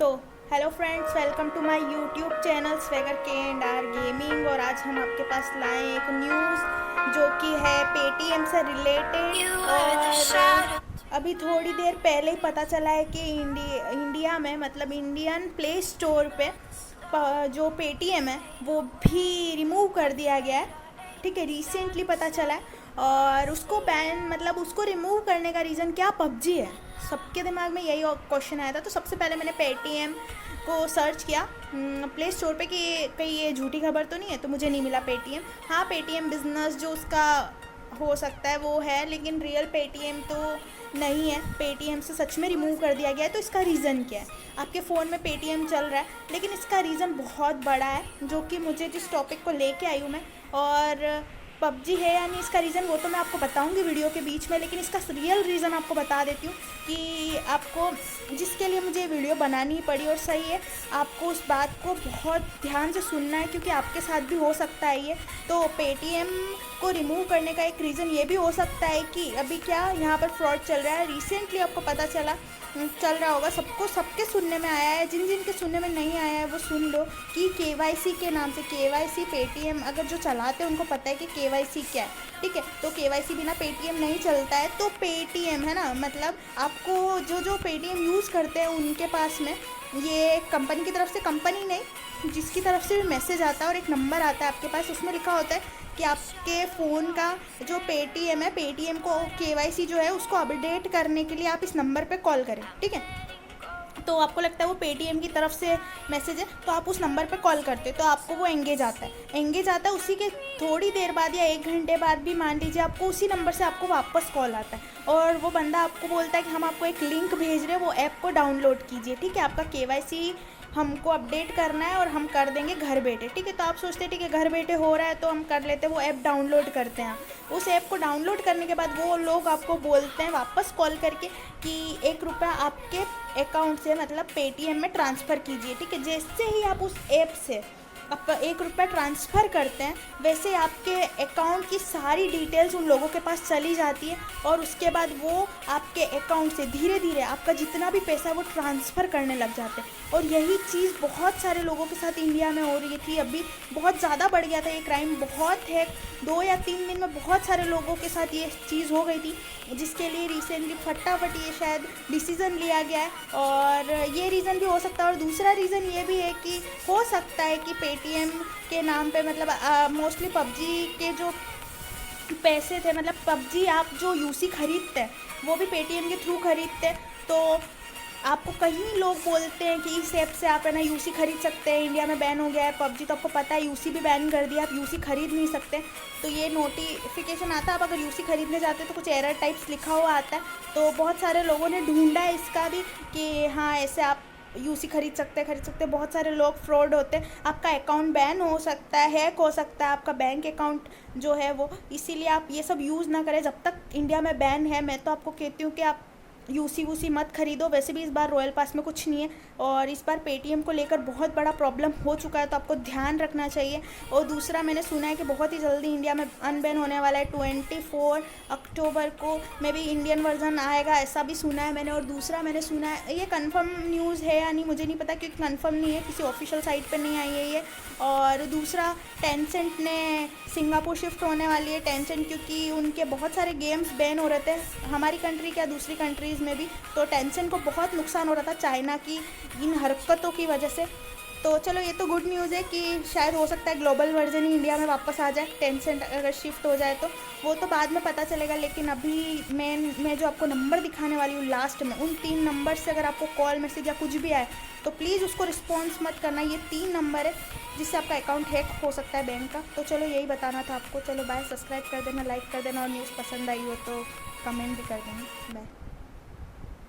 तो hello friends, welcome to my YouTube channel Swagger के and R Gaming. और आज हम आपके पास लाए एक न्यूज़ जो कि है पेटीएम से रिलेटेड। और अभी थोड़ी देर पहले ही पता चला है कि इंडिया में मतलब इंडियन प्ले स्टोर पे जो पेटीएम है वो भी रिमूव कर दिया गया है। ठीक है, रिसेंटली पता चला है। और उसको बैन मतलब उसको रिमूव करने का रीज़न क्या पबजी है। सबके दिमाग में यही क्वेश्चन आया था। तो सबसे पहले मैंने पेटीएम को सर्च किया प्ले स्टोर पे कि कहीं ये झूठी खबर तो नहीं है, तो मुझे नहीं मिला पेटीएम। हाँ, पेटीएम बिजनेस जो उसका हो सकता है वो है, लेकिन रियल पेटीएम तो नहीं है। पेटीएम से सच में रिमूव कर दिया गया है। तो इसका रीज़न क्या है? आपके फ़ोन में पेटीएम चल रहा है, लेकिन इसका रीज़न बहुत बड़ा है जो कि मुझे जिस टॉपिक को लेके आई हूँ मैं, और पबजी है या नहीं इसका रीज़न वो तो मैं आपको बताऊंगी वीडियो के बीच में। लेकिन इसका रियल रीज़न आपको बता देती हूँ कि आपको जिसके लिए मुझे वीडियो बनानी पड़ी, और सही है, आपको उस बात को बहुत ध्यान से सुनना है क्योंकि आपके साथ भी हो सकता है ये। तो पेटीएम को रिमूव करने का एक रीज़न ये भी हो सकता है कि अभी क्या यहाँ पर फ्रॉड चल रहा है। रिसेंटली आपको पता चल रहा होगा, सबके सुनने में आया है। जिन के सुनने में नहीं आया है वो सुन लो कि केवाईसी के नाम से, केवाईसी पेटीएम अगर जो चलाते हैं उनको पता है कि केवाईसी क्या है। ठीक है, तो केवाईसी बिना पेटीएम नहीं चलता है। तो पेटीएम है ना, मतलब आपको जो पेटीएम यूज़ करते हैं उनके पास में ये कंपनी की तरफ से, कंपनी नहीं जिसकी तरफ से भी मैसेज आता है और एक नंबर आता है आपके पास, उसमें लिखा होता है कि आपके फ़ोन का जो पेटीएम है, पेटीएम को केवाईसी जो है उसको अपडेट करने के लिए आप इस नंबर पे कॉल करें। ठीक है, तो आपको लगता है वो पेटीएम की तरफ से मैसेज है, तो आप उस नंबर पे कॉल करते हो तो आपको वो एंगेज आता है। उसी के थोड़ी देर बाद या 1 घंटे बाद भी मान लीजिए आपको उसी नंबर से आपको वापस कॉल आता है और वो बंदा आपको बोलता है कि हम आपको एक लिंक भेज रहे हैं, वो ऐप को डाउनलोड कीजिए। ठीक है, आपका केवाईसी हमको अपडेट करना है और हम कर देंगे घर बैठे। ठीक है, तो आप सोचते हैं ठीक है घर बैठे हो रहा है तो हम कर लेते हैं, वो ऐप डाउनलोड करते हैं। उस ऐप को डाउनलोड करने के बाद वो लोग आपको बोलते हैं वापस कॉल करके कि 1 रुपया आपके अकाउंट से मतलब पेटीएम में ट्रांसफ़र कीजिए। ठीक है, जैसे ही आप उस ऐप से आप 1 रुपया ट्रांसफ़र करते हैं वैसे आपके अकाउंट की सारी डिटेल्स उन लोगों के पास चली जाती है और उसके बाद वो आपके अकाउंट से धीरे धीरे आपका जितना भी पैसा है वो ट्रांसफ़र करने लग जाते हैं। और यही चीज़ बहुत सारे लोगों के साथ इंडिया में हो रही थी। अभी बहुत ज़्यादा बढ़ गया था ये क्राइम, बहुत है 2 या 3 दिन में बहुत सारे लोगों के साथ ये चीज़ हो गई थी, जिसके लिए रिसेंटली फटाफट ये शायद डिसीज़न लिया गया है। और ये रीज़न भी हो सकता है। और दूसरा रीज़न ये भी है कि हो सकता है कि पेटीएम के नाम पे मतलब मोस्टली पबजी के जो पैसे थे, मतलब पबजी आप जो यूसी खरीदते हैं वो भी पेटीएम के थ्रू खरीदते हैं। तो आपको कहीं लोग बोलते हैं कि इस ऐप से आप है ना यूसी खरीद सकते हैं, इंडिया में बैन हो गया है पबजी, तो आपको पता है यूसी भी बैन कर दिया, आप यूसी खरीद नहीं सकते। तो ये नोटिफिकेशन आता है, आप अगर यूसी खरीदने जाते हैं तो कुछ एरर टाइप्स लिखा हुआ आता है। तो बहुत सारे लोगों ने ढूंढा है इसका भी कि हाँ ऐसे आप यूसी खरीद सकते हैं। बहुत सारे लोग फ्रॉड होते हैं, आपका अकाउंट बैन हो सकता है, हैक हो सकता है आपका बैंक अकाउंट जो है वो। इसीलिए आप ये सब यूज़ ना करें जब तक इंडिया में बैन है। मैं तो आपको कहती हूँ कि आप यूसी वूसी मत खरीदो। वैसे भी इस बार रॉयल पास में कुछ नहीं है और इस बार पेटीएम को लेकर बहुत बड़ा प्रॉब्लम हो चुका है, तो आपको ध्यान रखना चाहिए। और दूसरा मैंने सुना है कि बहुत ही जल्दी इंडिया में अनबैन होने वाला है, 24 अक्टूबर को मे भी इंडियन वर्जन आएगा, ऐसा भी सुना है मैंने। और दूसरा मैंने सुना है, ये कंफर्म न्यूज़ है या नहीं मुझे नहीं पता क्योंकि कंफर्म नहीं है, किसी ऑफिशियल साइट पर नहीं आई है ये। और दूसरा टेंसेंट ने सिंगापुर शिफ्ट होने वाली है, टेंसेंट, क्योंकि उनके बहुत सारे गेम्स बैन हो रहे थे हमारी कंट्री क्या दूसरी कंट्रीज़ में भी। तो टेंसेंट को बहुत नुकसान हो रहा था चाइना की इन हरकतों की वजह से। तो चलो ये तो गुड न्यूज़ है कि शायद हो सकता है ग्लोबल वर्जन ही इंडिया में वापस आ जाए, टेंसेंट अगर शिफ्ट हो जाए तो वो तो बाद में पता चलेगा। लेकिन अभी मैं जो आपको नंबर दिखाने वाली हूँ लास्ट में, उन 3 नंबर से अगर आपको कॉल मैसेज या कुछ भी आए तो प्लीज़ उसको रिस्पॉन्स मत करना। ये 3 नंबर है जिससे आपका अकाउंट हैक हो सकता है बैंक का। तो चलो यही बताना था आपको। चलो बाय, सब्सक्राइब कर देना, लाइक कर देना और न्यूज़ पसंद आई हो तो कमेंट भी कर देना। बाय।